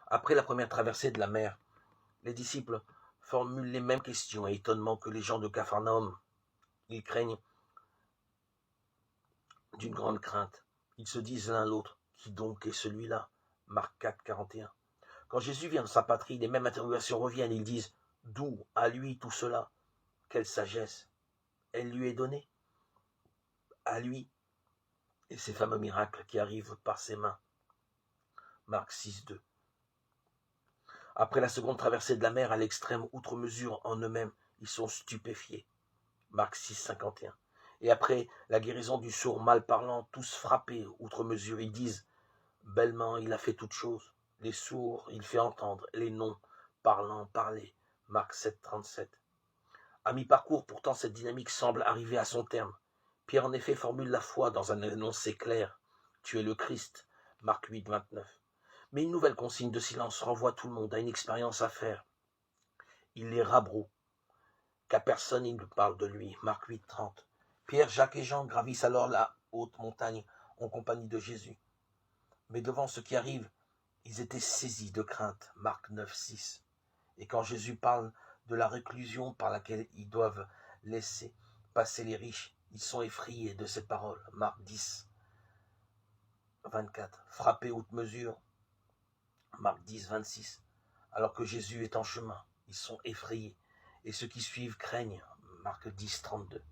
Après la première traversée de la mer, les disciples formulent les mêmes questions et étonnements que les gens de Capharnaüm. Ils craignent d'une grande crainte. Ils se disent l'un l'autre, qui donc est celui-là? Marc 4, 41. Quand Jésus vient de sa patrie, les mêmes interrogations reviennent. Ils disent, d'où à lui tout cela? Quelle sagesse elle lui est donnée? À lui et ces fameux miracles qui arrivent par ses mains. Marc 6, 2. Après la seconde traversée de la mer à l'extrême outre mesure en eux-mêmes, ils sont stupéfiés. Marc 6, 51. Et après la guérison du sourd mal parlant, tous frappés outre mesure, ils disent, bellement il a fait toutes choses. Les sourds, il fait entendre, les non parlants, parler. Marc 7, 37. À mi-parcours, pourtant, cette dynamique semble arriver à son terme. Pierre, en effet, formule la foi dans un énoncé clair. Tu es le Christ. Marc 8, 29. Mais une nouvelle consigne de silence renvoie tout le monde à une expérience à faire. Il les rabroue, qu'à personne il ne parle de lui. Marc 8, 30. Pierre, Jacques et Jean gravissent alors la haute montagne en compagnie de Jésus. Mais devant ce qui arrive, ils étaient saisis de crainte. Marc 9, 6. Et quand Jésus parle de la réclusion par laquelle ils doivent laisser passer les riches, ils sont effrayés de ces paroles. Marc 10, 24. Frappés outre mesure. Marc 10, 26. Alors que Jésus est en chemin, ils sont effrayés. Et ceux qui suivent craignent. Marc 10, 32.